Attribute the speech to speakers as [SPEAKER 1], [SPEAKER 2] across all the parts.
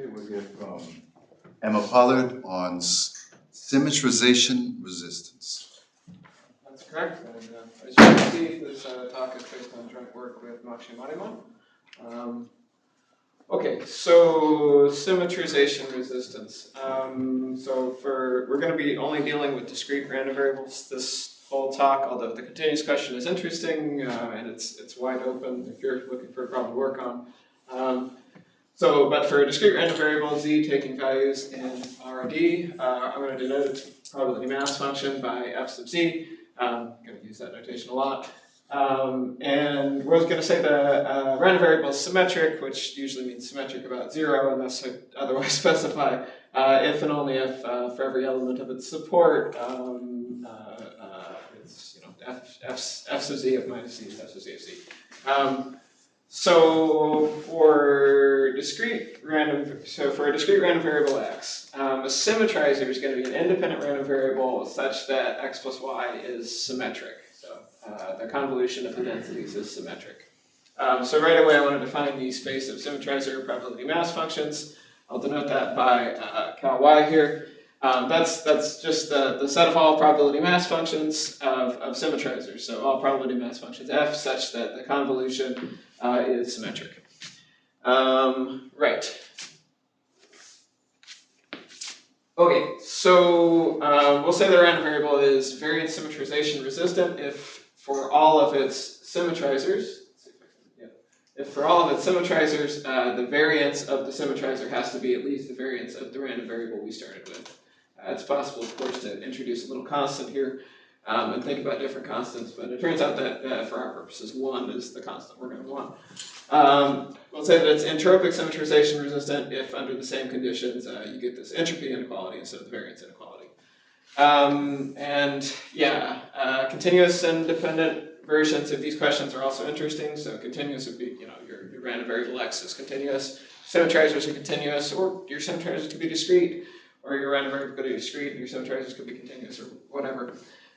[SPEAKER 1] Okay, we'll hear from Emma Pollard on symmetrization resistance.
[SPEAKER 2] That's correct. And as you can see, this talk is based on joint work with Maxi Mariman. Okay, so symmetrization resistance. We're going to be only dealing with discrete random variables this whole talk, although the continuous question is interesting and it's wide open if you're looking for a problem to work on. But for a discrete random variable z taking values in Rd, I'm going to denote its probability mass function by f sub z. I'm going to use that notation a lot. And we're going to say the random variable is symmetric, which usually means symmetric about 0, unless I otherwise specify if and only if for every element of its support, it's f sub z of minus z is f sub z of z. So for a discrete random variable x, a symmetrizer is going to be an independent random variable such that x plus y is symmetric. So the convolution of the densities is symmetric. So right away I want to define the space of symmetrizer probability mass functions. I'll denote that by cal y here. That's just the set of all probability mass functions of symmetrizers. So all probability mass functions f such that the convolution is symmetric. Right. Okay, so we'll say the random variable is variance symmetrization resistant if for all of its symmetrizers, the variance of the symmetrizer has to be at least the variance of the random variable we started with. It's possible, of course, to introduce a little constant here and think about different constants, but it turns out that for our purposes, 1 is the constant we're going to want. We'll say that it's entropic symmetrization resistant if under the same conditions you get this entropy inequality instead of the variance inequality. Continuous and dependent versions of these questions are also interesting. So continuous would be, your random variable x is continuous. Symmetrizers are continuous, or your symmetrizers could be discrete, or your random variable could be discrete, and your symmetrizers could be continuous, or whatever.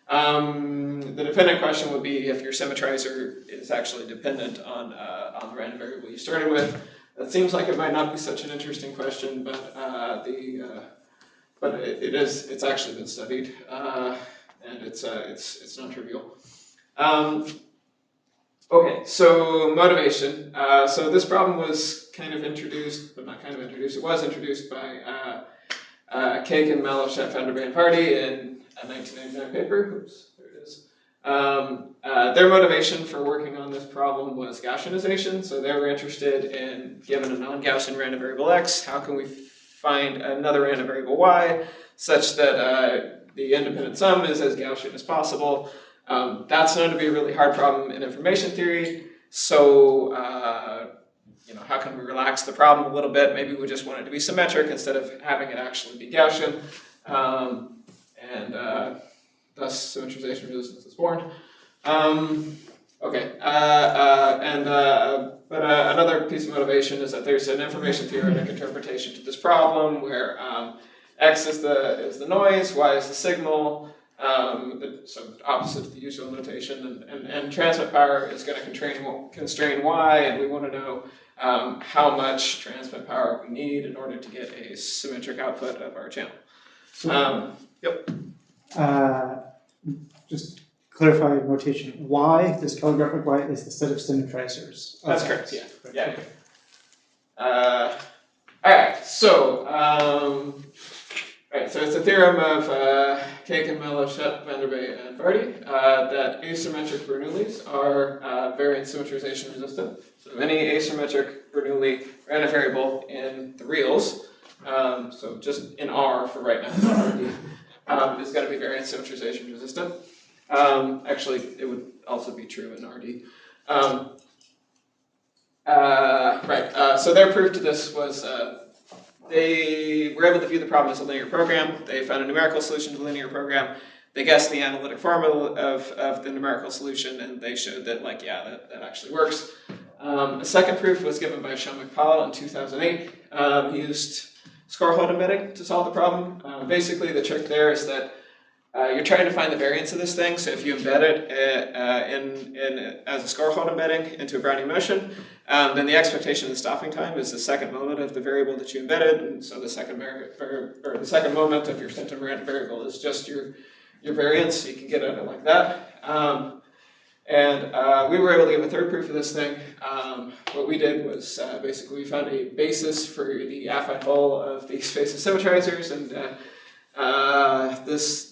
[SPEAKER 2] The dependent question would be if your symmetrizer is actually dependent on the random variable you started with. That seems like it might not be such an interesting question, but it's actually been studied, and it's non-trivial. Okay, so motivation. So this problem was kind of introduced, but not kind of introduced. It was introduced by Kagan, Mallows, Shepp, Vanderbei, and Vardi in a 1999 paper. Oops, there it is. Their motivation for working on this problem was Gaussianization. So they were interested in, given a non-Gaussian random variable x, how can we find another random variable y such that the independent sum is as Gaussian as possible. That's known to be a really hard problem in information theory. So, how can we relax the problem a little bit? Maybe we just want it to be symmetric instead of having it actually be Gaussian. Thus symmetrization resistance is born. Another piece of motivation is that there's an information theoretic interpretation to this problem where x is the noise, y is the signal, so opposite of the usual notation, and transmit power is going to constrain y, and we want to know how much transmit power we need in order to get a symmetric output of our channel. Yep.
[SPEAKER 3] Just clarify notation. Y, this calligraphic Y, is the set of symmetrizers.
[SPEAKER 2] That's correct. Yeah. Yeah. Okay. All right. So. So it's a theorem of Kagan, Mallows, Shepp, Vanderbei, and Vardi that asymmetric Bernoullis are variance symmetrization resistant. So any asymmetric Bernoulli random variable in the reals, so just in R for right now, not RD, is going to be variance symmetrization resistant. Actually, it would also be true in RD. So their proof to this was they were able to view the problem as a linear program. They found a numerical solution to the linear program. They guessed the analytic formula of the numerical solution, and they showed that, that actually works. A second proof was given by Shepp in 2008. He used score hole embedding to solve the problem. Basically, the trick there is that you're trying to find the variance of this thing. So if you embed it as a score-hold embedding into a Brownian motion, then the expectation of the stopping time is the second moment of the variable that you embedded, and so the second moment of your symptom random variable is just your variance. So you can get at it like that. We were able to give a third proof of this thing. What we did was basically we found a basis for the affine hull of these space of symmetrizers, and this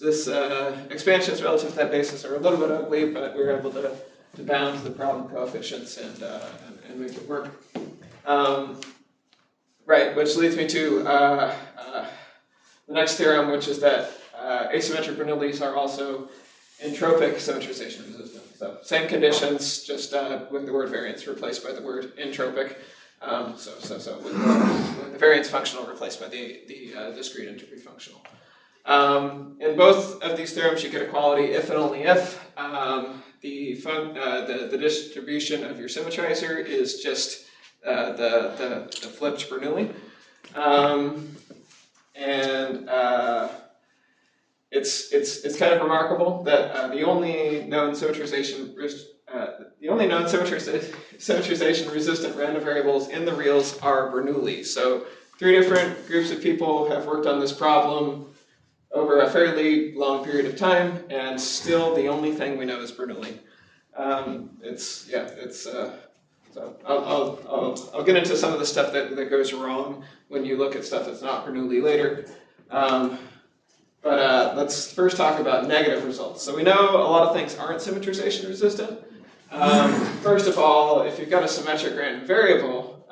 [SPEAKER 2] expansions relative to that basis are a little bit ugly, but we were able to bound the problem coefficients and make it work. Right, which leads me to the next theorem, which is that asymmetric Bernoullis are also entropic symmetrization resistant. So same conditions, just with the word variance replaced by the word entropic. So with the variance functional replaced by the discrete entropy functional. In both of these theorems, you get equality if and only if the distribution of your symmetrizer is just the flipped Bernoulli. It's kind of remarkable that the only known symmetrization resistant random variables in the reals are Bernoulli. So 3 different groups of people have worked on this problem over a fairly long period of time, and still the only thing we know is Bernoulli. So I'll get into some of the stuff that goes wrong when you look at stuff that's not Bernoulli later. But let's first talk about negative results. So we know a lot of things aren't symmetrization resistant. First of all, if you've got a symmetric random variable,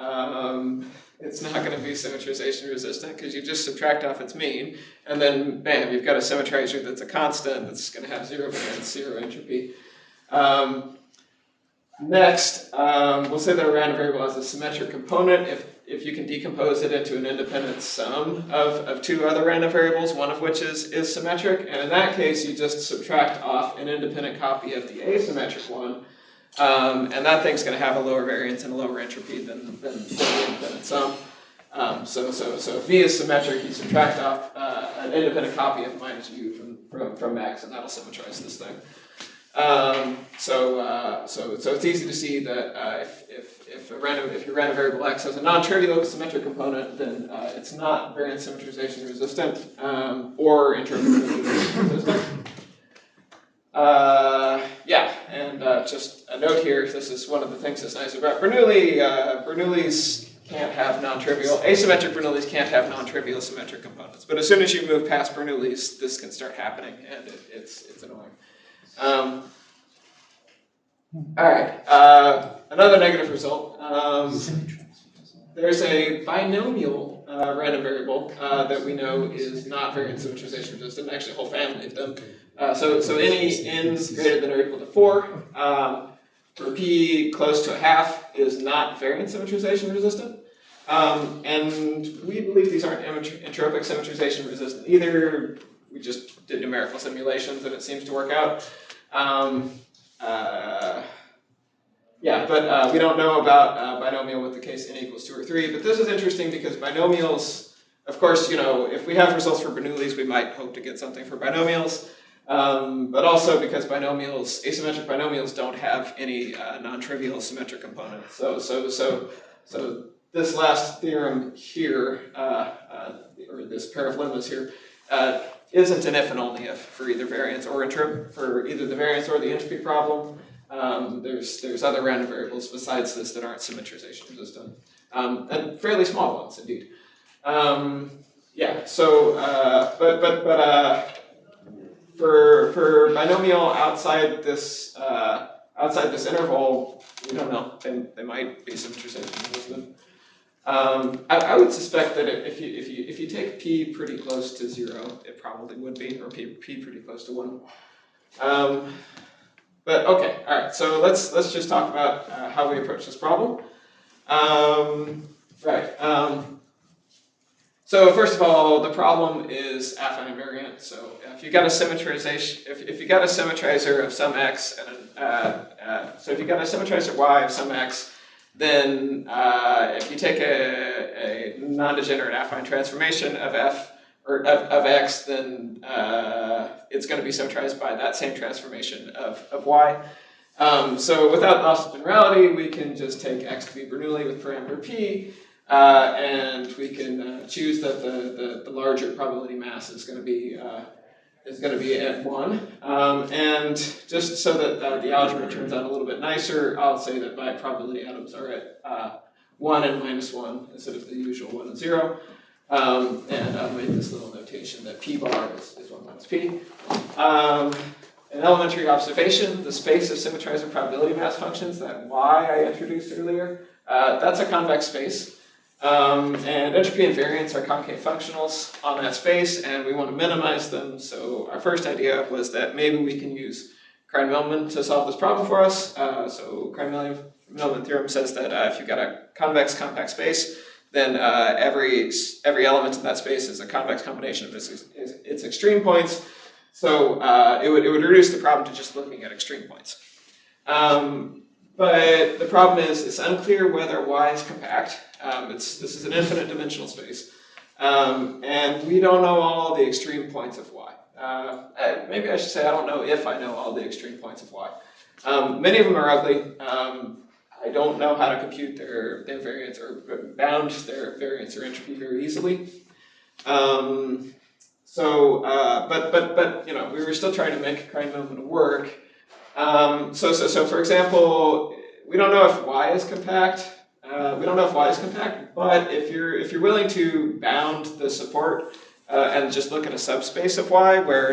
[SPEAKER 2] it's not going to be symmetrization resistant because you just subtract off its mean, and then bam, you've got a symmetrizer that's a constant that's going to have 0 variance, 0 entropy. Next, we'll say that a random variable has a symmetric component if you can decompose it into an independent sum of 2 other random variables, one of which is symmetric, and in that case you just subtract off an independent copy of the asymmetric one, and that thing's going to have a lower variance and a lower entropy than the independent sum. So if V is symmetric, you subtract off an independent copy of minus U from X, and that'll symmetrize this thing. So it's easy to see that if your random variable X has a non-trivial symmetric component, then it's not variance symmetrization resistant or entropic resistant. Just a note here, this is one of the things that's nice about Bernoulli. Bernoullis can't have non-trivial, asymmetric Bernoullis can't have non-trivial symmetric components. But as soon as you move past Bernoullis, this can start happening, and it's annoying. Another negative result. There's a binomial random variable that we know is not variance symmetrization resistant, actually a whole family of them. So any n's greater than or equal to 4, for p close to 1/2 is not variance symmetrization resistant. And we believe these aren't entropic symmetrization resistant either. We just did numerical simulations and it seems to work out. But we don't know about binomial with the case n equals 2 or 3. But this is interesting because binomials, of course, if we have results for Bernoullis, we might hope to get something for binomials. But also because asymmetric binomials don't have any non-trivial symmetric components. So this last theorem here, or this pair of lemmas here, isn't an if and only if for either variance or for either the variance or the entropy problem. There's other random variables besides this that aren't symmetrization resistant, and fairly small ones indeed. For binomial outside this interval, we don't know. They might be symmetrization resistant. I would suspect that if you take p pretty close to 0, it probably would be, or p pretty close to 1. But okay, all right. So let's just talk about how we approach this problem. So first of all, the problem is affine invariant. So if you got a symmetrization, if you got a symmetrizer of some x, and so if you got a symmetrizer y of some x, then if you take a non-degenerate affine transformation of f or of x, then it's going to be symmetrized by that same transformation of y. So without loss of generality, we can just take x to be Bernoulli with parameter p, and we can choose that the larger probability mass is going to be at 1. And just so that the algebra turns out a little bit nicer, I'll say that my probability atoms are at 1 and -1 instead of the usual 1 and 0. And I'll make this little notation that p bar is 1 minus p. An elementary observation, the space of symmetrizer probability mass functions, that y I introduced earlier, that's a convex space. And entropy and variance are concave functionals on that space, and we want to minimize them. So our first idea was that maybe we can use Krein-Milman to solve this problem for us. So Krein-Milman theorem says that if you've got a convex compact space, then every element in that space is a convex combination of its extreme points. So it would reduce the problem to just looking at extreme points. But the problem is it's unclear whether y is compact. This is an infinite dimensional space. And we don't know all the extreme points of y. Maybe I should say I don't know if I know all the extreme points of y. Many of them are ugly. I don't know how to compute their variance or bound their variance or entropy very easily. But you know, we were still trying to make Krein-Milman work. So for example, we don't know if y is compact. But if you're willing to bound the support and just look at a subspace of y, where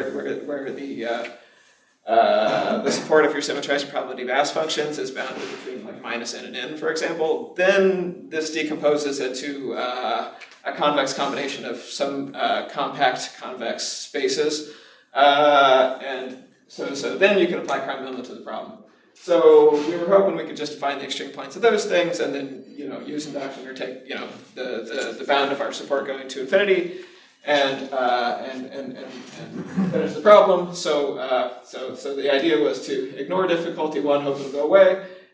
[SPEAKER 2] the support of your symmetrizer probability mass functions is bounded between like -n and n, for example, then this decomposes into a convex combination of some compact convex spaces, and so then you can apply Krein-Milman to the problem. So we were hoping we could just find the extreme points of those things, and then use induction or take the bound of our support going to infinity, and finish the problem. So the idea was to ignore difficulty 1, hope it'll go away,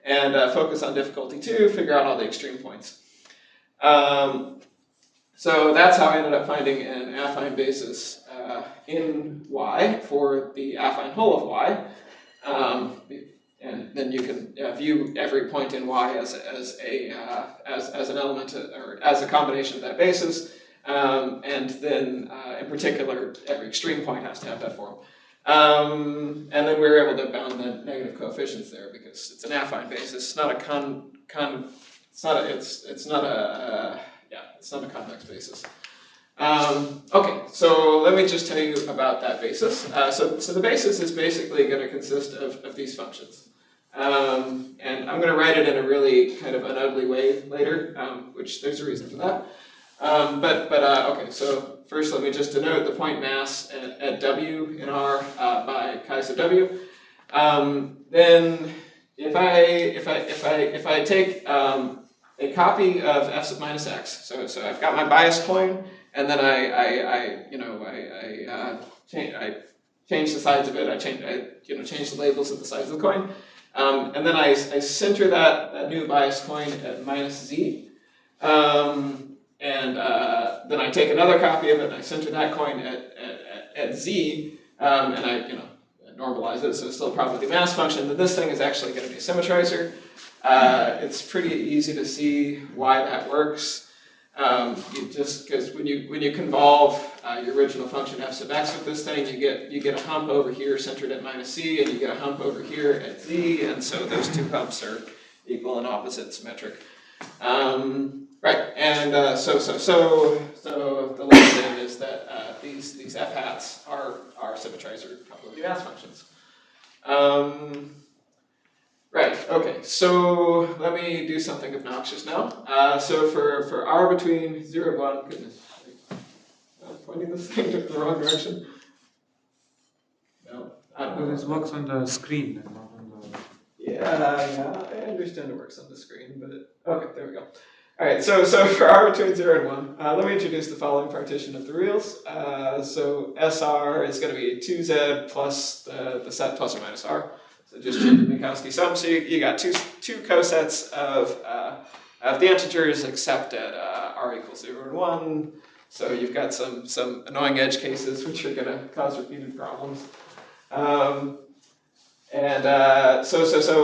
[SPEAKER 2] and focus on difficulty 2, figure out all the extreme points. So that's how I ended up finding an affine basis in y for the affine hull of y. And then you can view every point in y as an element or as a combination of that basis. And then, in particular, every extreme point has to have that form. And then we were able to bound the negative coefficients there because it's an affine basis. It's not a it's not a convex basis. Okay, so let me just tell you about that basis. So the basis is basically going to consist of these functions. And I'm going to write it in a really kind of an ugly way later, which there's a reason for that. Okay, so first let me just denote the point mass at W in R by chi sub W. Then if I take a copy of f sub minus x, so I've got my bias coin, and then I change the sides of it. I change the labels of the sides of the coin, and then I center that new bias coin at -z. And then I take another copy of it and I center that coin at z, and I normalize it, so it's still a probability mass function. That this thing is actually going to be a symmetrizer. It's pretty easy to see why that works. Because when you convolve your original function f sub x with this thing, you get a hump over here centered at -c, and you get a hump over here at z, and so those two humps are equal and opposite symmetric. Right, and so the lesson is that these f hats are symmetrizer probability mass functions. Right, okay, so let me do something obnoxious now. So for r between 0 and 1, goodness, I'm pointing this thing in the wrong direction. No, I don't know.
[SPEAKER 4] This works on the screen and not on the...
[SPEAKER 2] Yeah, I understand it works on the screen, but okay, there we go. All right, so for r between 0 and 1, let me introduce the following partition of the reals. So SR is going to be 2z plus the set plus or minus r. So just change the Minkowski sum. So you got two cosets of the integers except at r equals 0 and 1. So you've got some annoying edge cases which are going to cause repeated problems. So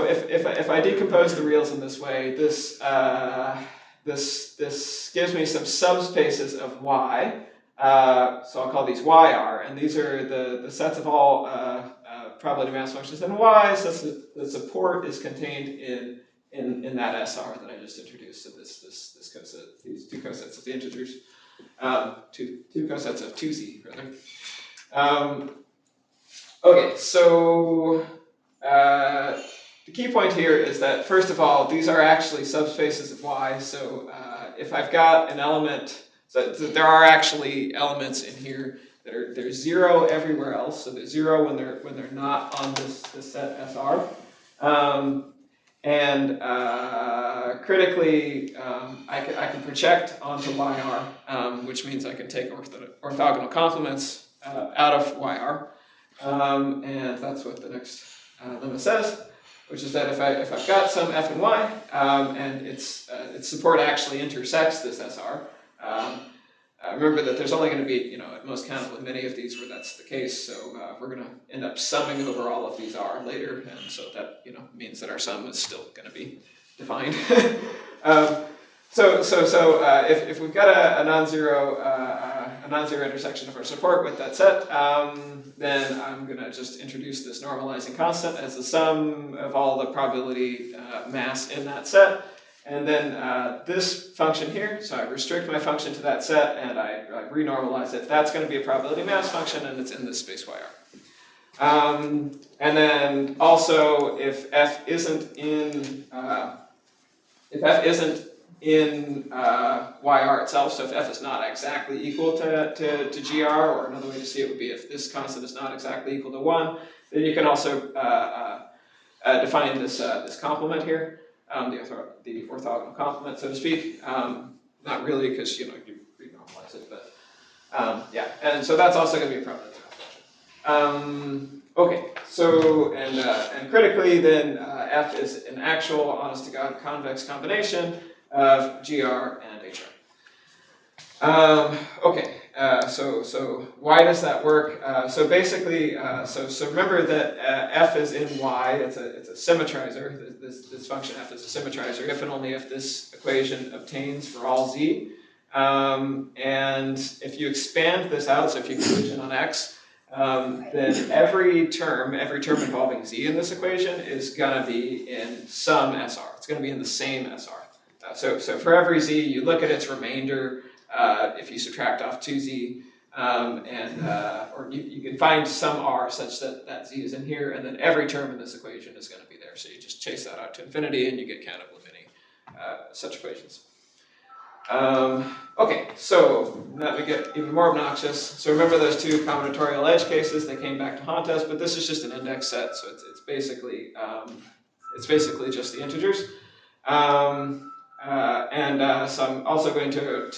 [SPEAKER 2] if I decompose the reals in this way, this gives me some subspaces of Y. So I'll call these YR, and these are the sets of all probability mass functions in Y, such that the support is contained in that SR that I just introduced. So this coset, these two cosets of the integers, two cosets of 2Z rather. Okay, so the key point here is that, first of all, these are actually subspaces of Y. So if I've got an element, so there are actually elements in here that are there's 0 everywhere else. So there's 0 when they're not on this set SR. Critically, I can project onto YR, which means I can take orthogonal complements out of YR. And that's what the next limit says, which is that if I've got some f and y, and its support actually intersects this SR, remember that there's only going to be, at most countable many of these where that's the case. So we're going to end up summing over all of these R later, and so that means that our sum is still going to be defined. If we've got a non-zero intersection of our support with that set, then I'm going to just introduce this normalizing constant as the sum of all the probability mass in that set. And then this function here, so I restrict my function to that set and I renormalize it. That's going to be a probability mass function, and it's in this space YR. And then also, if f isn't in YR itself, so if f is not exactly equal to GR, or another way to see it would be if this constant is not exactly equal to 1, then you can also define this complement here. The orthogonal complement, so to speak. Not really, because you renormalize it, but yeah. And so that's also going to be a probability function. Okay, so and critically, then f is an actual, honest-to-God, convex combination of GR and HR. Okay, so why does that work? So basically, so remember that f is in Y. It's a symmetrizer. This function f is a symmetrizer if and only if this equation obtains for all z. And if you expand this out, so if you collision on x, then every term involving z in this equation is going to be in some SR. It's going to be in the same SR. So for every z, you look at its remainder. If you subtract off 2z, or you can find some r such that z is in here, and then every term in this equation is going to be there. So you just chase that out to infinity, and you get countable many such equations. Okay, so that we get even more obnoxious. So remember those two combinatorial edge cases? They came back to haunt us, but this is just an index set, so it's basically just the integers. So I'm also going to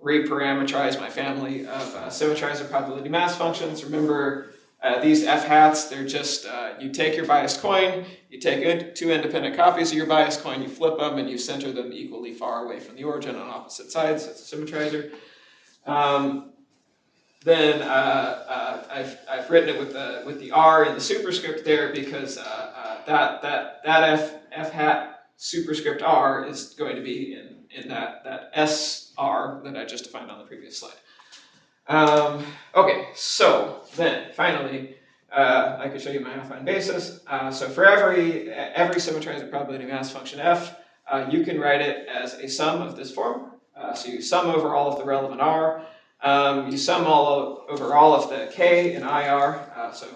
[SPEAKER 2] reparameterize my family of symmetrizer probability mass functions. Remember, these f hats, they're just, you take your biased coin, you take two independent copies of your biased coin, you flip them, and you center them equally far away from the origin on opposite sides. That's a symmetrizer. Then I've written it with the R in the superscript there because that f hat superscript R is going to be in that SR that I just defined on the previous slide. Okay, so then finally, I could show you my affine basis. So for every symmetrizer probability mass function f, you can write it as a sum of this form. So you sum over all of the relevant R. You sum over all of the k in IR. So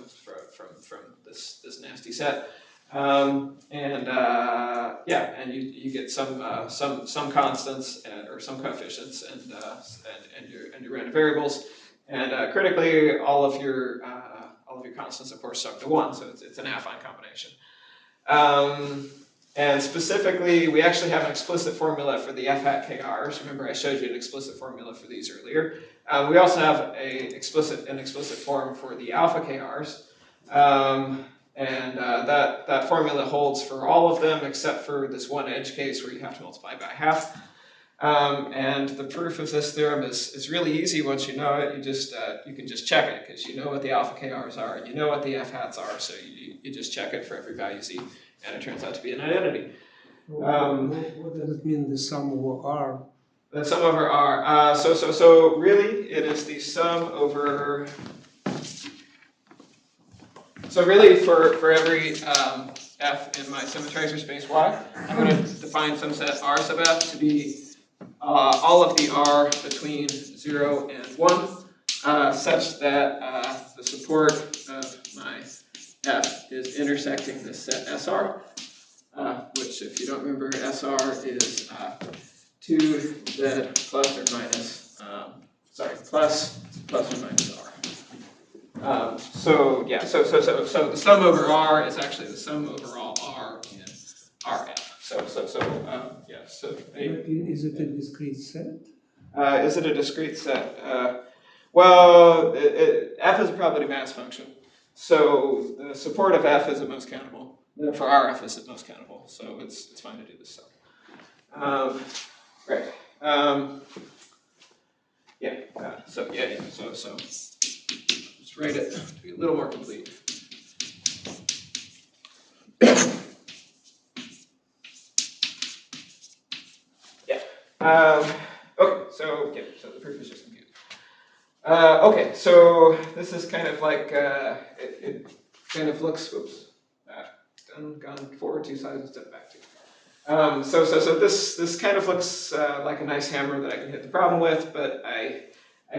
[SPEAKER 2] from this nasty set. And you get some constants or some coefficients and your random variables, and critically all of your constants of course sum to 1, so it's an affine combination. And specifically, we actually have an explicit formula for the f hat KRs. Remember, I showed you an explicit formula for these earlier. We also have an explicit form for the alpha KRs. That formula holds for all of them except for this one edge case where you have to multiply by half. And the proof of this theorem is really easy once you know it. You can just check it because you know what the alpha KRs are, you know what the F hats are, so you just check it for every value Z, and it turns out to be an identity.
[SPEAKER 5] What does it mean, the sum over R?
[SPEAKER 2] The sum over R. So really, it is the sum over. So really, for every F in my symmetrizer space Y, I'm going to define some set R sub F to be all of the R between 0 and 1, such that the support of my F is intersecting the set SR, which, if you don't remember, SR is 2Z plus or minus, plus or minus R. So the sum over R is actually the sum over all R in RF.
[SPEAKER 5] Is it a discrete set?
[SPEAKER 2] Is it a discrete set? Well, F is a probability mass function. So the support of F is at most countable. Therefore, RF is at most countable. So it's fine to do this sum. Right. So let's write it to be a little more complete. Okay, so the proof is just compute. Okay, so this is kind of like it kind of looks. Whoops, gone forward 2 sides instead of back 2. So this kind of looks like a nice hammer that I can hit the problem with, but I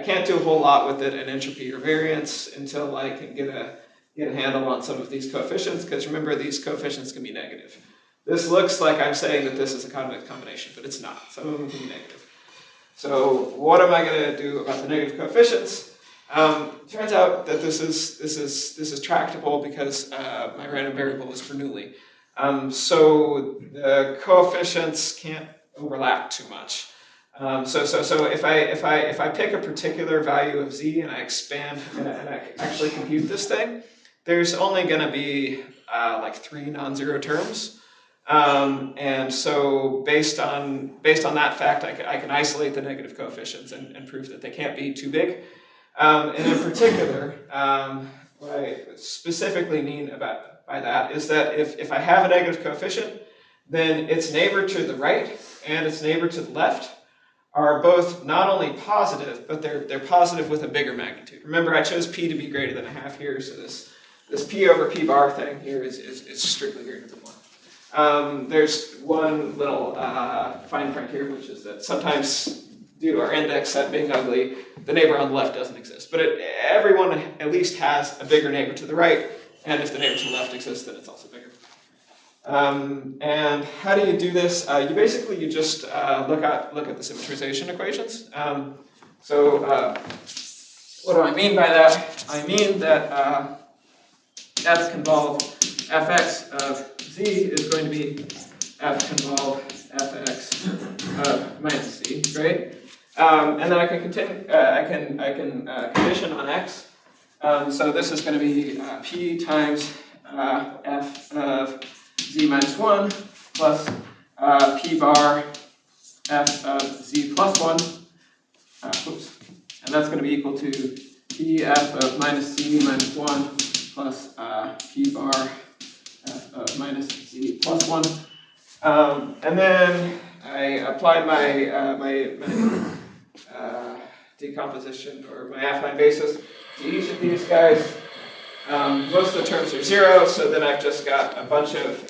[SPEAKER 2] can't do a whole lot with it in entropy or variance until I can get a handle on some of these coefficients, because remember, these coefficients can be negative. This looks like I'm saying that this is a convex combination, but it's not. Some of them can be negative. So what am I going to do about the negative coefficients? Turns out that this is tractable because my random variable is Bernoulli. So the coefficients can't overlap too much. So if I pick a particular value of Z and I expand and I actually compute this thing, there's only going to be like 3 non-zero terms. And so based on that fact, I can isolate the negative coefficients and prove that they can't be too big. And in particular, what I specifically mean by that is that if I have a negative coefficient, then its neighbor to the right and its neighbor to the left are both not only positive, but they're positive with a bigger magnitude. Remember, I chose P to be greater than 1/2 here, so this P over P bar thing here is strictly greater than 1. There's one little fine print here, which is that sometimes, due to our index set being ugly, the neighbor on the left doesn't exist. But everyone at least has a bigger neighbor to the right, and if the neighbor to the left exists, then it's also bigger. And how do you do this? You just look at the symmetrization equations. What do I mean by that? I mean that F convolve fx of Z is going to be F convolve fx of minus Z, right? And then I can continue. I can condition on x. So this is going to be P times F of Z minus 1 plus P bar F of Z plus 1. And that's going to be equal to Pf of minus Z minus 1 plus P bar F of minus Z plus 1. And then I applied my decomposition or my affine basis to each of these guys. Most of the terms are 0, so then I've just got a bunch of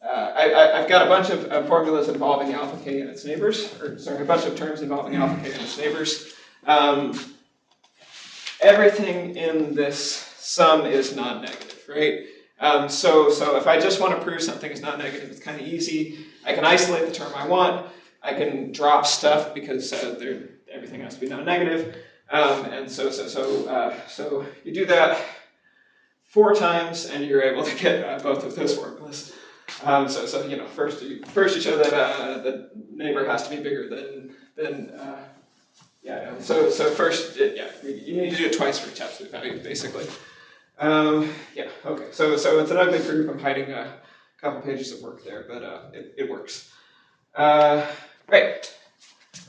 [SPEAKER 2] I've got a bunch of formulas involving alpha k and its neighbors, or sorry, a bunch of terms involving alpha k and its neighbors. Everything in this sum is non-negative, right? So if I just want to prove something is non-negative, it's kind of easy. I can isolate the term I want. I can drop stuff because everything has to be non-negative. And so you do that 4 times, and you're able to get both of those formulas. First you show that the neighbor has to be bigger than So first, you need to do it twice for each absolute value, basically. Okay. So it's an ugly proof. I'm hiding a couple pages of work there, but it works. Great.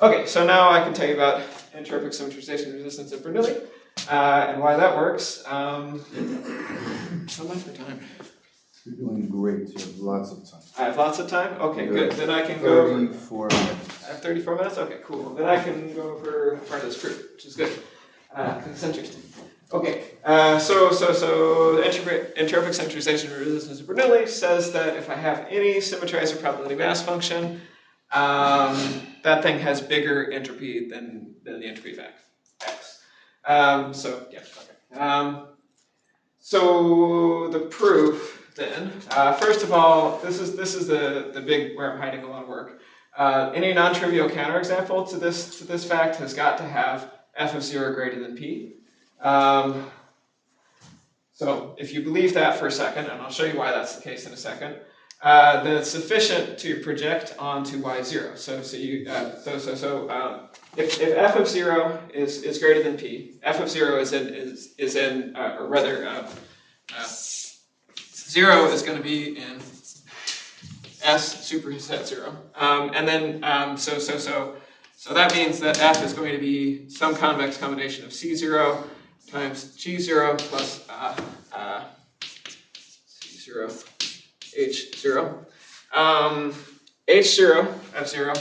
[SPEAKER 2] Okay, so now I can tell you about entropic symmetrization resistance of Bernoulli and why that works. How much for time?
[SPEAKER 1] You're doing great, you have lots of time.
[SPEAKER 2] I have lots of time? Okay, good. Then I can go over.
[SPEAKER 1] 34 minutes.
[SPEAKER 2] I have 34 minutes? Okay, cool. Then I can go over part of this proof, which is good. Because it's interesting. Okay, so entropic symmetrization resistance of Bernoulli says that if I have any symmetrizer probability mass function, that thing has bigger entropy than the entropy of X. So, yeah, okay. So the proof then, first of all, this is the big where I'm hiding a lot of work. Any non-trivial counterexample to this fact has got to have f of 0 greater than p. So if you believe that for a second, and I'll show you why that's the case in a second, then it's sufficient to project onto y0. If f of 0 is greater than p, f of 0 is in or rather 0 is going to be in S superset 0, and then so that means that f is going to be some convex combination of c0 times g0 plus c0 h0. H0 f0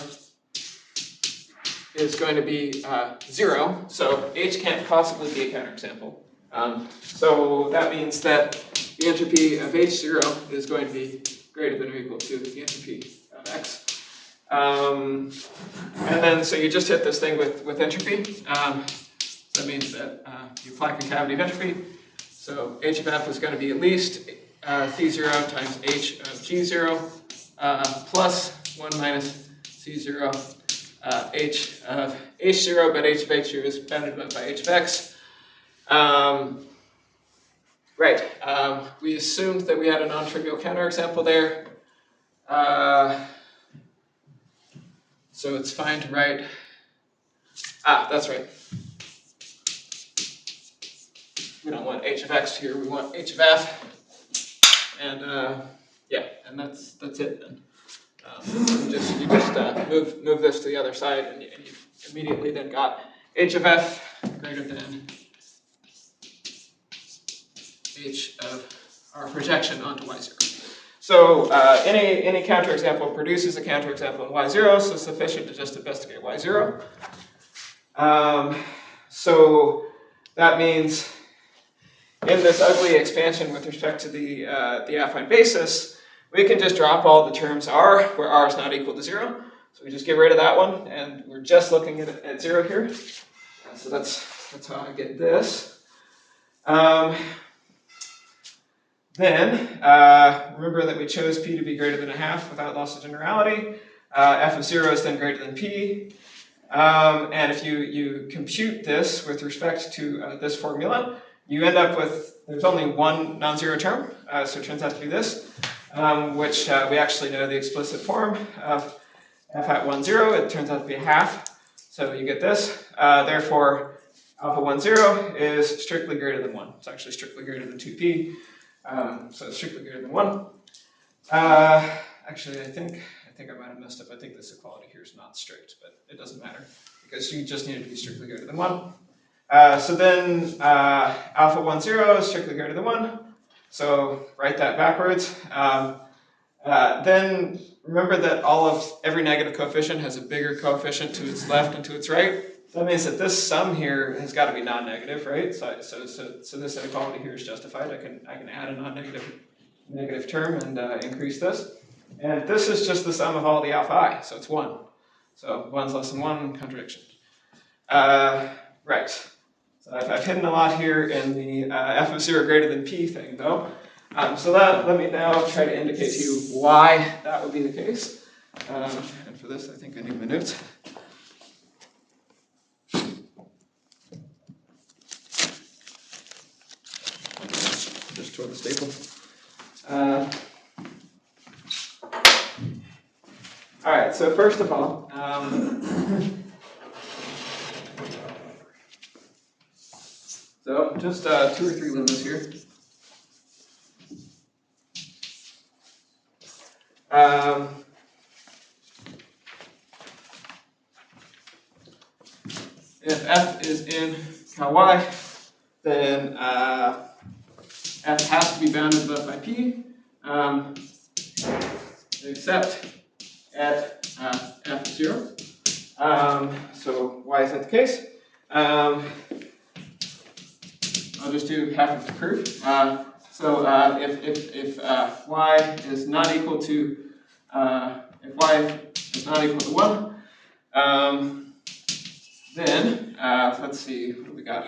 [SPEAKER 2] is going to be 0, so h can't possibly be a counterexample. So that means that the entropy of H0 is going to be greater than or equal to the entropy of X. And then, so you just hit this thing with entropy. So that means that you apply concavity of entropy. So H of F is going to be at least C0 times H of G0 plus 1 minus C0 H of H0, but H of H0 is bounded by H of X. Right, we assumed that we had a non-trivial counterexample there. So it's fine to write, that's right. We don't want H of X here, we want H of F. And yeah, and that's it then. You just move this to the other side and you immediately then got H of F greater than H of our projection onto Y0. So any counterexample produces a counterexample in Y0, so sufficient to just investigate Y0. So that means in this ugly expansion with respect to the affine basis, we can just drop all the terms R, where R is not equal to 0. So we just get rid of that one, and we're just looking at 0 here. So that's how I get this. Then, remember that we chose P to be greater than 1/2 without loss of generality. F of 0 is then greater than P. And if you compute this with respect to this formula, you end up with, there's only one non-zero term, so it turns out to be this, which we actually know the explicit form of f at 1, 0, it turns out to be 1/2. So you get this. Therefore, alpha 1, 0 is strictly greater than 1. It's actually strictly greater than 2p. So it's strictly greater than 1. Actually, I think I might have messed up. I think this equality here is not strict, but it doesn't matter because you just need it to be strictly greater than 1. So then alpha 1, 0 is strictly greater than 1. So write that backwards. Then remember that every negative coefficient has a bigger coefficient to its left and to its right. So that means that this sum here has got to be non-negative, right? So this inequality here is justified. I can add a non-negative term and increase this. And this is just the sum of all the alpha I, so it's 1. So 1's less than 1, contradiction. Right. So I've hidden a lot here in the f of 0 greater than p thing, though. So let me now try to indicate to you why that would be the case. And for this, I think I need my notes. Just toward the staple. All right, so first of all, so just 2 or 3 limits here. if f is in cal y, then f has to be bounded above by p, except at f0. So why is that the case? I'll just do half of the proof. So if y is not equal to if y is not equal to 1, then let's see, what do we got?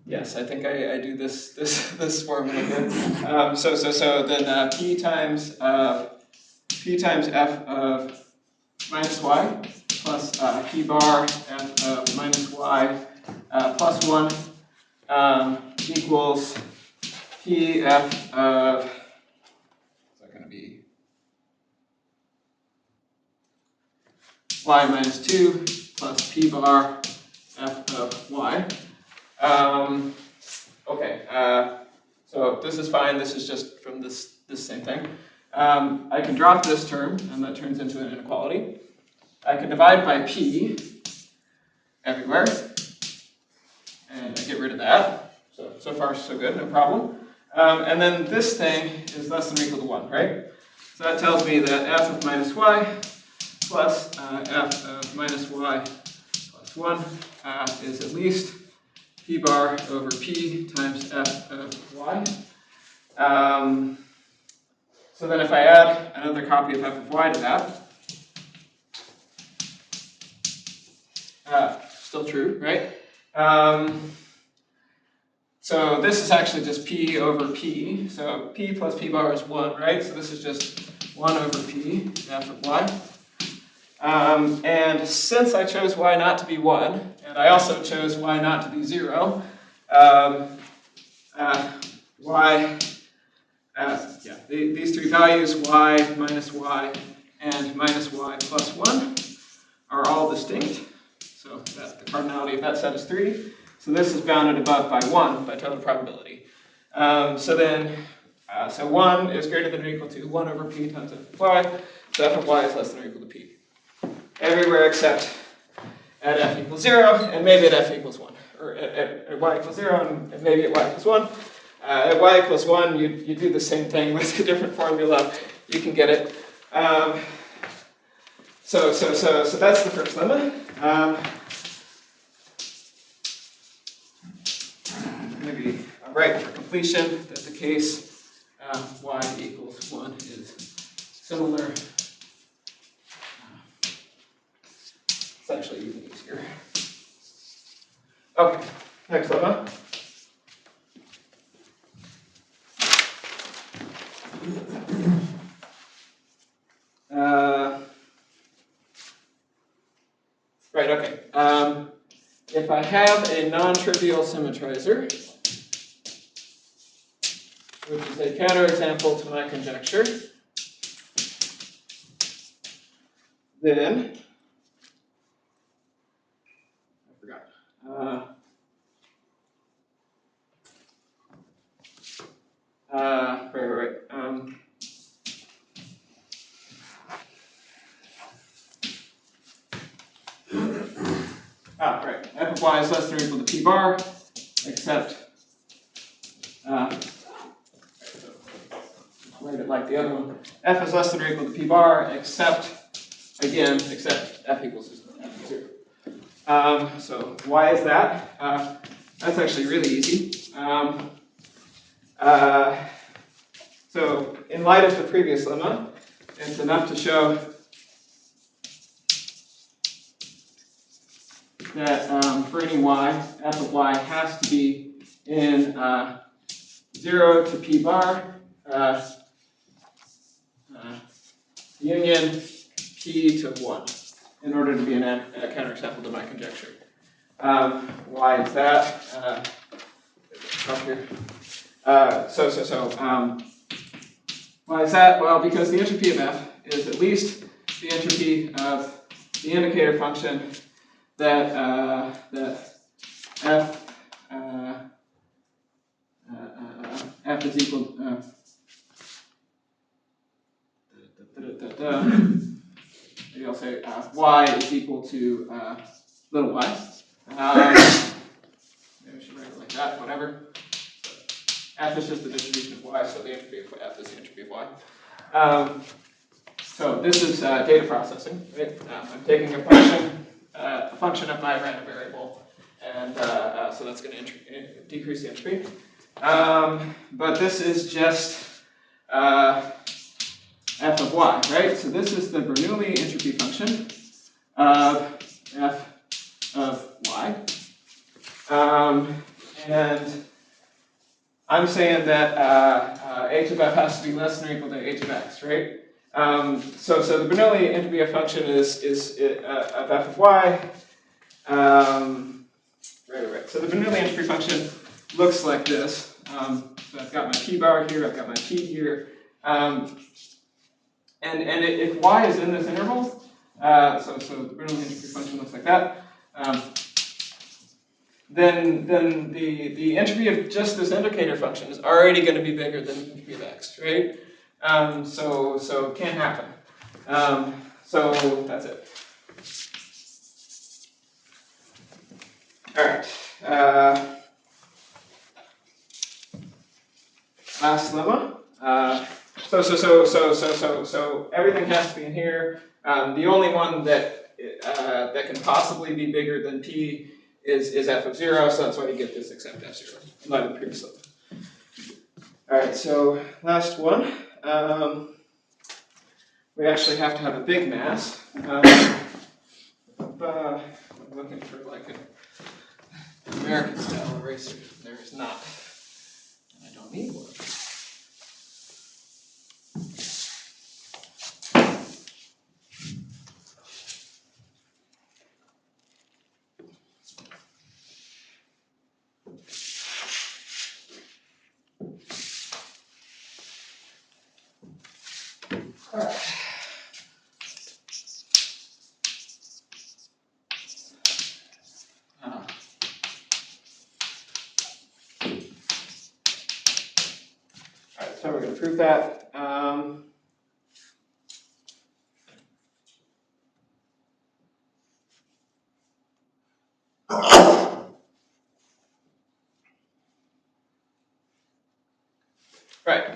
[SPEAKER 2] Yes, I think I do this formula here. So then p times f of minus y plus p bar f of minus y plus 1 equals p f of, is that going to be y minus 2 plus p bar f of y. Okay, so this is fine. This is just from this same thing. I can drop this term, and that turns into an inequality. I can divide by p everywhere, and I get rid of that. So far, so good, no problem. And then this thing is less than or equal to 1, right? So that tells me that f of minus y plus f of minus y plus 1 is at least p bar over p times f of y. So then if I add another copy of f of y to that, still true, right? So this is actually just p over p. So p plus p bar is 1, right? So this is just 1 over p f of y. And since I chose y not to be 1, and I also chose y not to be 0, these three values, y, and minus y plus 1, are all distinct. So that the cardinality of that set is 3. So this is bounded above by 1 by total probability. So 1 is greater than or equal to 1 over p times f of y. So f of y is less than or equal to p. Everywhere except at f equals 0, and maybe at f equals 1. Or at y equals 0, and maybe at y equals 1. At y equals 1, you do the same thing with a different formula. You can get it. So that's the first limit. Maybe I'll write for completion that the case y equals 1 is similar. It's actually even easier. Okay, next lemma. Right, okay. If I have a non-trivial symmetrizer, which is a counterexample to my conjecture, then, I forgot. Right. Right. F of y is less than or equal to p bar, except, write it like the other one. F is less than or equal to p bar, except f equals 0. So why is that? That's actually really easy. So in light of the previous lemma, it's enough to show that for any y, f of y has to be in 0 to p bar, union p to 1, in order to be a counterexample to my conjecture. Why is that? Why is that? Well, because the entropy of f is at least the entropy of the indicator function that f is equal maybe I'll say y is equal to little y. Maybe I should write it like that, whatever. F is just the distribution of y, so the entropy of f is the entropy of y. So this is data processing, right? I'm taking a function of my random variable, and so that's going to decrease the entropy. But this is just f of y, right? So this is the Bernoulli entropy function of f of y. And I'm saying that h of f has to be less than or equal to h of x, right? So the Bernoulli entropy of function is of f of y. Right. So the Bernoulli entropy function looks like this. So I've got my p bar here, I've got my p here. And if y is in this interval, so the Bernoulli entropy function looks like that. Then the entropy of just this indicator function is already going to be bigger than the entropy of x, right? So it can't happen. So that's it. All right. Last lemma. So everything has to be in here. The only one that can possibly be bigger than p is f of 0, so that's why you get this except f0, in light of the previous lemma. All right, so last one. We actually have to have a big mass. I'm looking for like an American style eraser. There is not. And I don't need one. All right. So we're going to prove that. Right.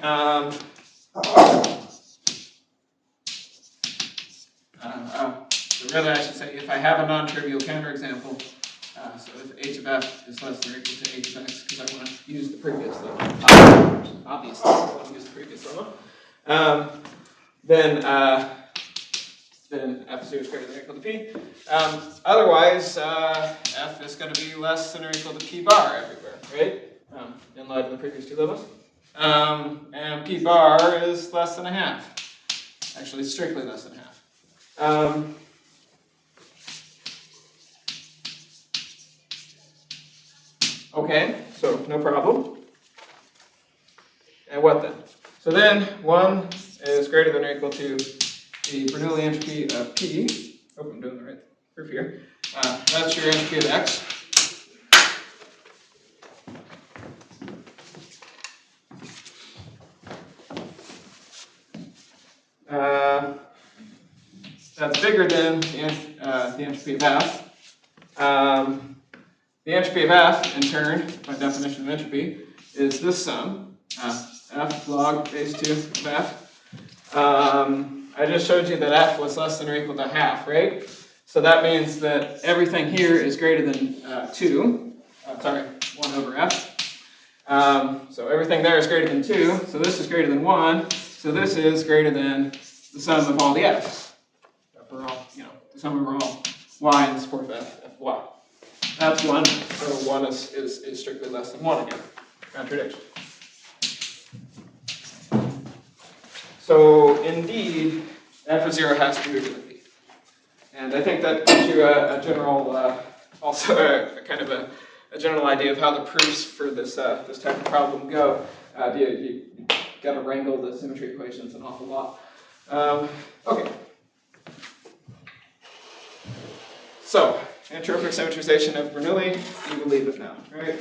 [SPEAKER 2] So rather, I should say, if I have a non-trivial counterexample, so if h of f is less than or equal to h of x, because I want to use the previous lemma, obviously, I want to use the previous lemma, then f of 0 is greater than or equal to p. Otherwise, f is going to be less than or equal to p bar everywhere, right? In light of the previous two lemmas. And p bar is less than a half. Actually, strictly less than half. Okay, so no problem. And what then? So then 1 is greater than or equal to the Bernoulli entropy of p. Hope I'm doing the right proof here. That's your entropy of x. That's bigger than the entropy of f. The entropy of f, in turn, by definition of entropy, is this sum, f log base 2 of f. I just showed you that f was less than or equal to half, right? So that means that everything here is greater than 1 over f. So everything there is greater than 2, so this is greater than 1, so this is greater than the sum of all the f's. For all, the sum of all y in support of f of y. That's 1, so 1 is strictly less than 1 again. Contradiction. So indeed, f of 0 has to be bigger than p. And I think that gives you a general, also a kind of a general idea of how the proofs for this this type of problem go. You got to wrangle the symmetry equations an awful lot. Okay. So, entropic symmetrization of Bernoulli, you believe it now, right?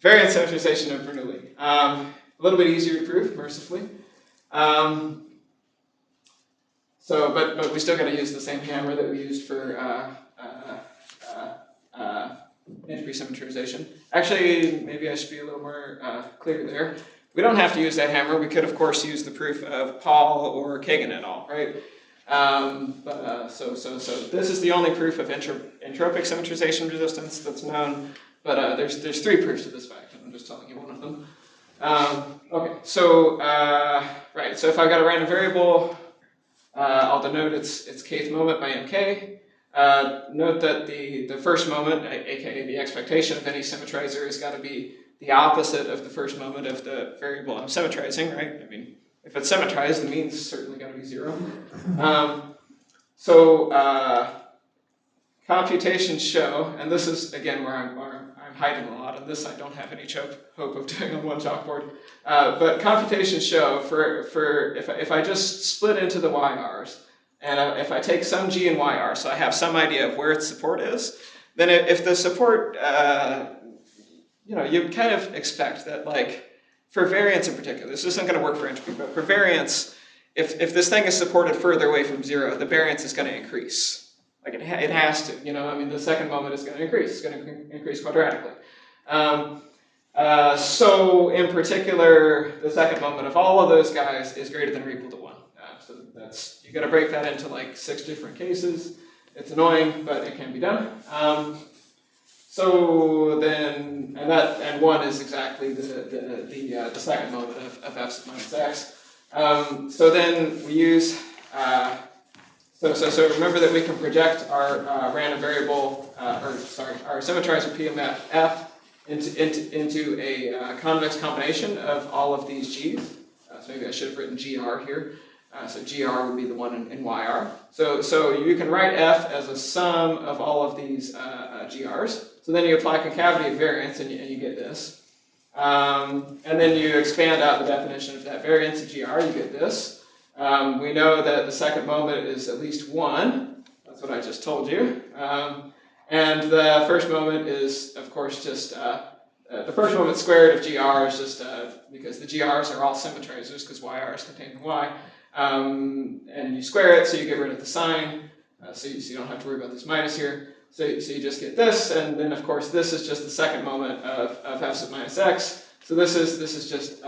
[SPEAKER 2] Variance symmetrization of Bernoulli. A little bit easier to prove, mercifully. but we still got to use the same hammer that we used for entropy symmetrization. Actually, maybe I should be a little more clear there. We don't have to use that hammer. We could, of course, use the proof of Paul or Kagan et al., right? So this is the only proof of entropic symmetrization resistance that's known, but there's 3 proofs of this fact, and I'm just telling you one of them. Okay, so, right, so if I've got a random variable, I'll denote its kth moment by mk. Note that the first moment, aka the expectation of any symmetrizer, has got to be the opposite of the first moment of the variable I'm symmetrizing, right? I mean, if it's symmetrized, the mean's certainly got to be 0. Computations show, and this is again where I'm hiding a lot, and this I don't have any hope of doing on one chalkboard. But computations show for if I just split into the YRs, and if I take some G and YR, so I have some idea of where its support is, then if the support, you kind of expect that, like, for variance in particular, this isn't going to work for entropy, but for variance, if this thing is supported further away from 0, the variance is going to increase. Like it has to, I mean, the second moment is going to increase. It's going to increase quadratically. So in particular, the second moment of all of those guys is greater than or equal to 1. So you got to break that into like 6 different cases. It's annoying, but it can be done. So then, and 1 is exactly the second moment of f sub minus x. So then we use. So remember that we can project our random variable, our symmetrizer PMF F into a convex combination of all of these G's. So maybe I should have written GR here. So GR would be the one in YR. So you can write F as a sum of all of these GRs. So then you apply concavity of variance and you get this. And then you expand out the definition of that variance of GR, you get this. We know that the second moment is at least 1. That's what I just told you. And the first moment is, of course, just the first moment squared of GR is just because the GRs are all symmetrizers because YR is contained in Y. And you square it, so you get rid of the sign, so you don't have to worry about this minus here. So you just get this, and then of course this is just the second moment of f sub minus x. So this is just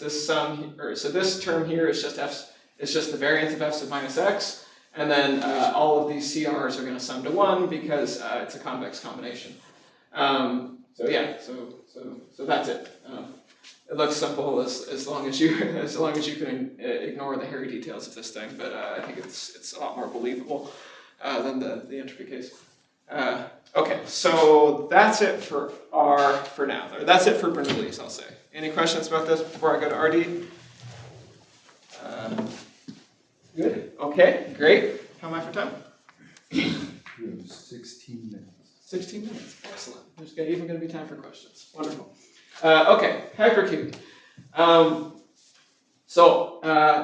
[SPEAKER 2] this sum, or so this term here is just the variance of f sub minus x, and then all of these CRs are going to sum to 1 because it's a convex combination. So that's it. It looks simple as long as you can ignore the hairy details of this thing, but I think it's a lot more believable than the entropy case. Okay, so that's it for now. Or that's it for Bernoulli's, I'll say. Any questions about this before I go to RD? Good. Okay, great. How am I for time?
[SPEAKER 1] We have 16 minutes.
[SPEAKER 2] 16 minutes. Excellent. There's even going to be time for questions. Wonderful. Okay, hypercube.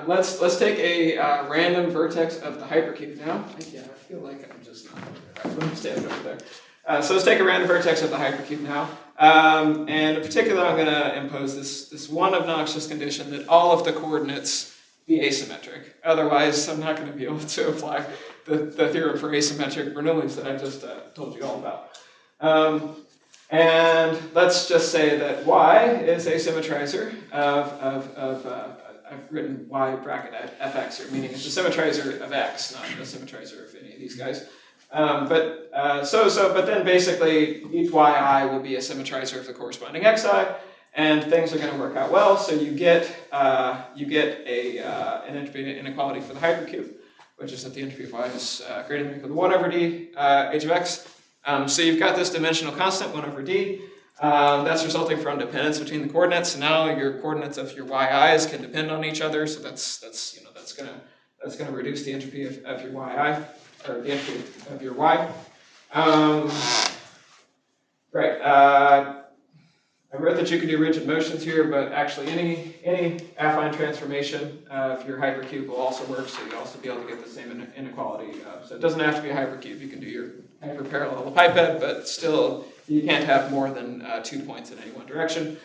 [SPEAKER 2] Let's take a random vertex of the hypercube now. I feel like I'm just not. Let me stand over there. So let's take a random vertex of the hypercube now. And in particular, I'm going to impose this one obnoxious condition that all of the coordinates be asymmetric. Otherwise, I'm not going to be able to apply the theorem for asymmetric Bernoullis that I just told you all about. And let's just say that Y is a symmetrizer I've written Y bracket fx here, meaning it's a symmetrizer of x, not a symmetrizer of any of these guys. But then basically each yi will be a symmetrizer of the corresponding xi, and things are going to work out well. So you get an entropy inequality for the hypercube, which is that the entropy of y is greater than or equal to 1 over d h of x. So you've got this dimensional constant 1 over d. That's resulting from dependence between the coordinates. Now your coordinates of your yi's can depend on each other, so that's gonna reduce the entropy of your yi, or the entropy of your y. Right. I wrote that you could do rigid motions here, but actually any affine transformation of your hypercube will also work, so you'll also be able to get the same inequality. So it doesn't have to be a hypercube. You can do your hyperparallelopiped, but still you can't have more than 2 points in any one direction.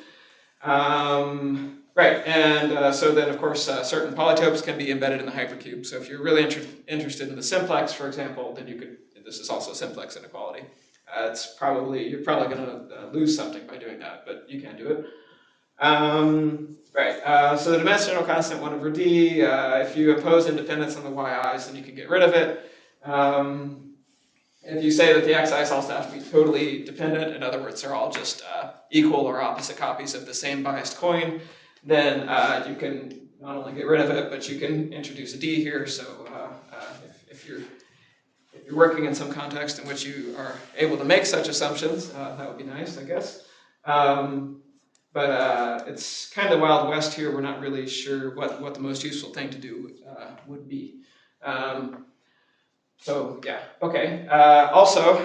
[SPEAKER 2] Right, and so then of course certain polytopes can be embedded in the hypercube. So if you're really interested in the simplex, for example, then you could, this is also simplex inequality. You're probably going to lose something by doing that, but you can do it. Right, so the dimensional constant 1 over d, if you impose independence on the yi's, then you can get rid of it. If you say that the xi's also have to be totally dependent, in other words, they're all just equal or opposite copies of the same biased coin, then you can not only get rid of it, but you can introduce a d here. So if you're working in some context in which you are able to make such assumptions, that would be nice, I guess. But it's kind of Wild West here. We're not really sure what the most useful thing to do would be. So yeah, okay. Also,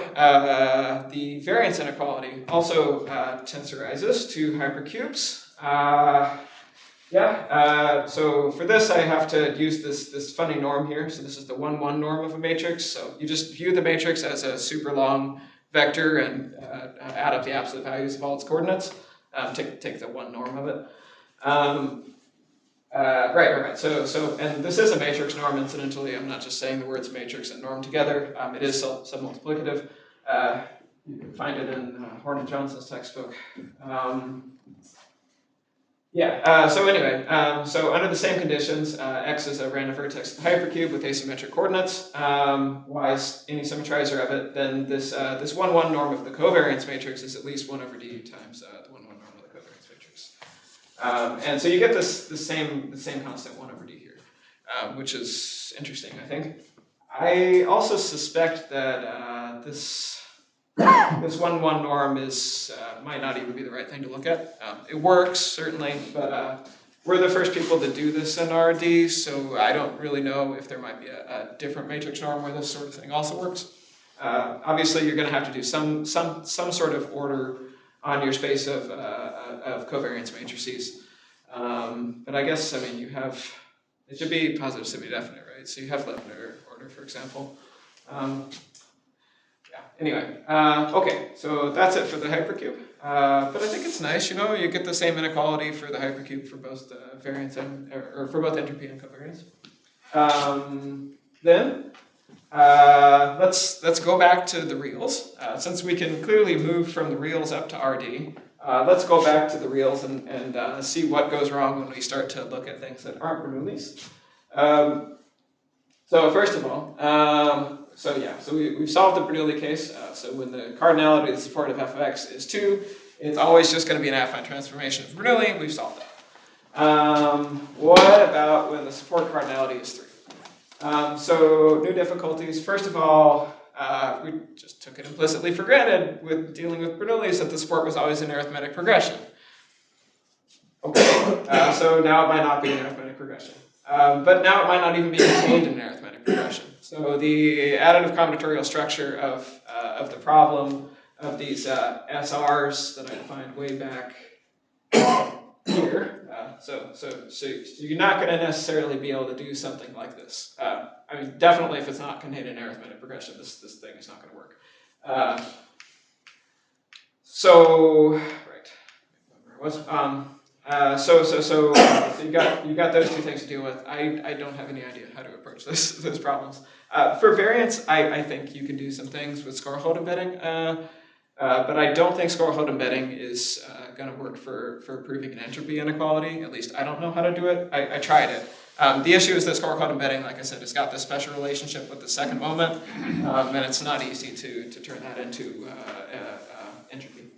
[SPEAKER 2] the variance inequality also tensorizes to hypercubes. So for this I have to use this funny norm here. So this is the 1-1 norm of a matrix. So you just view the matrix as a super long vector and add up the absolute values of all its coordinates. Take the 1 norm of it. Right. So, and this is a matrix norm, incidentally. I'm not just saying the words matrix and norm together. It is submultiplicative. You can find it in Horn and Johnson's textbook. So anyway, so under the same conditions, X is a random vertex of the hypercube with asymmetric coordinates. Y is any symmetrizer of it. Then this 1-1 norm of the covariance matrix is at least 1 over d times the 1-1 norm of the covariance matrix. And so you get the same constant 1 over d here, which is interesting, I think. I also suspect that this 1-1 norm might not even be the right thing to look at. It works, certainly, but we're the first people to do this in RD, so I don't really know if there might be a different matrix norm where this sort of thing also works. Obviously, you're going to have to do some sort of order on your space of covariance matrices. But I guess, it should be positive semi-definite, right? So you have Leffner order, for example. Anyway, okay, so that's it for the hypercube. But I think it's nice, you get the same inequality for the hypercube for both the variance or for both entropy and covariance. Then let's go back to the reals. Since we can clearly move from the reals up to RD, let's go back to the reals and see what goes wrong when we start to look at things that aren't Bernoullis. So first of all, we've solved the Bernoulli case. So when the cardinality of the support of f of x is 2, it's always just going to be an affine transformation of Bernoulli. We've solved that. What about when the support cardinality is 3? So new difficulties. First of all, we just took it implicitly for granted with dealing with Bernoullis that the support was always an arithmetic progression. Okay, so now it might not be an arithmetic progression. But now it might not even be contained in an arithmetic progression. So the additive combinatorial structure of the problem of these SRs that I defined way back here. So you're not going to necessarily be able to do something like this. Definitely if it's not contained in an arithmetic progression, this thing is not going to work. So you got those two things to deal with. I don't have any idea how to approach those problems. For variance, I think you can do some things with score-hold embedding, but I don't think score-hold embedding is going to work for proving an entropy inequality. At least I don't know how to do it. I tried it. The issue is that score-hold embedding, like I said, has got this special relationship with the second moment, and it's not easy to turn that into entropy.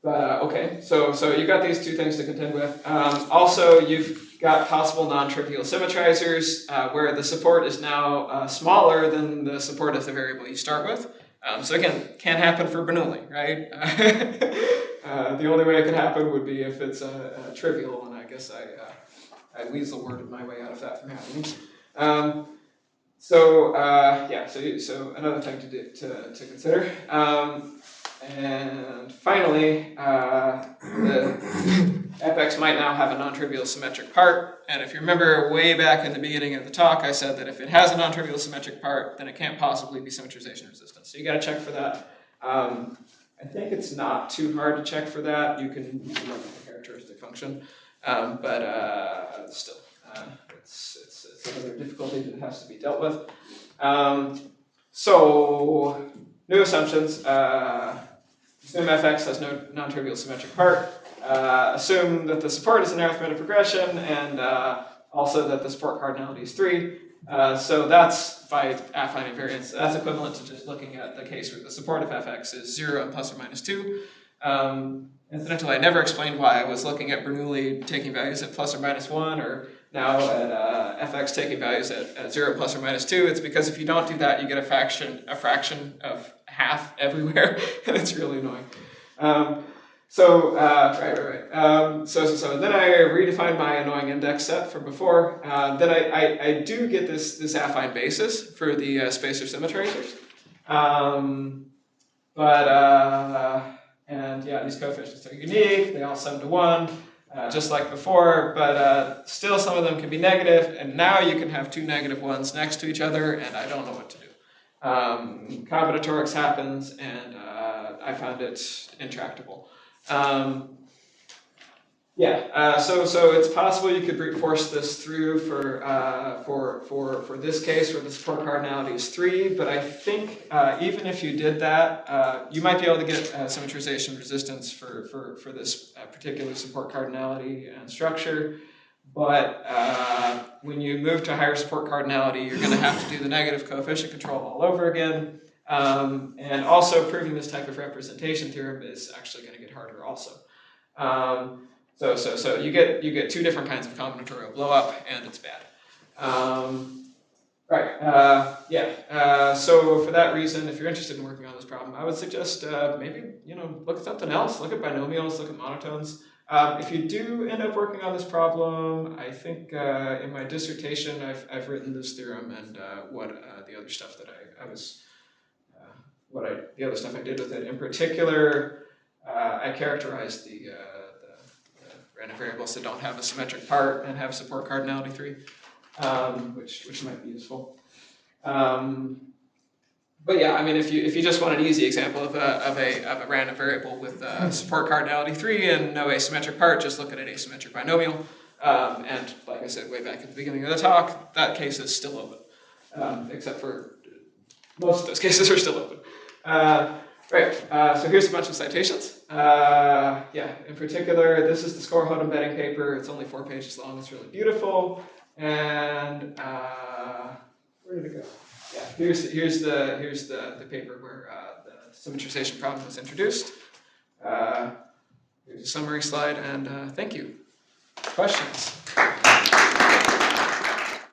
[SPEAKER 2] Okay, so you've got these two things to contend with. Also, you've got possible non-trivial symmetrizers where the support is now smaller than the support of the variable you start with. So again, can't happen for Bernoulli, right? The only way it could happen would be if it's trivial, and I guess I weasel worded my way out of that from happening. So another thing to consider. And finally, the fx might now have a non-trivial symmetric part. And if you remember way back in the beginning of the talk, I said that if it has a non-trivial symmetric part, then it can't possibly be symmetrization resistant. So you got to check for that. I think it's not too hard to check for that. You can look at the characteristic function, but still, it's another difficulty that has to be dealt with. So new assumptions. Assume fx has no non-trivial symmetric part. Assume that the support is an arithmetic progression, and also that the support cardinality is 3. So that's by affine invariance. That's equivalent to just looking at the case where the support of fx is 0 and plus or minus 2. Incidentally, I never explained why I was looking at Bernoulli taking values at plus or minus 1, or now at fx taking values at 0 plus or minus 2. It's because if you don't do that, you get a fraction of half everywhere, and it's really annoying. So then I redefine my annoying index set from before. Then I do get this affine basis for the spacer symmetrizers. And yeah, these coefficients are unique. They all sum to 1, just like before. But still, some of them can be negative. And now you can have 2 negative ones next to each other, and I don't know what to do. Combinatorics happens, and I found it intractable. So it's possible you could brute force this through for this case where the support cardinality is 3, but I think even if you did that, you might be able to get symmetrization resistance for this particular support cardinality and structure. But when you move to higher support cardinality, you're going to have to do the negative coefficient control all over again. And also proving this type of representation theorem is actually going to get harder also. So you get 2 different kinds of combinatorial blow up, and it's bad. So for that reason, if you're interested in working on this problem, I would suggest maybe look at something else. Look at binomials. Look at monotones. If you do end up working on this problem, I think in my dissertation I've written this theorem and the other stuff that the other stuff I did with it. In particular, I characterized the random variables that don't have a symmetric part and have support cardinality 3, which might be useful. But yeah, I mean, if you just want an easy example of a random variable with support cardinality 3 and no asymmetric part, just look at an asymmetric binomial. And like I said way back at the beginning of the talk, that case is still open, except for most of those cases are still open. So here's a bunch of citations. In particular, this is the Skorhod embedding paper. It's only 4 pages long. It's really beautiful. And where did it go? Yeah, here's the paper where the symmetrization problem was introduced. Here's a summary slide, and thank you. Questions?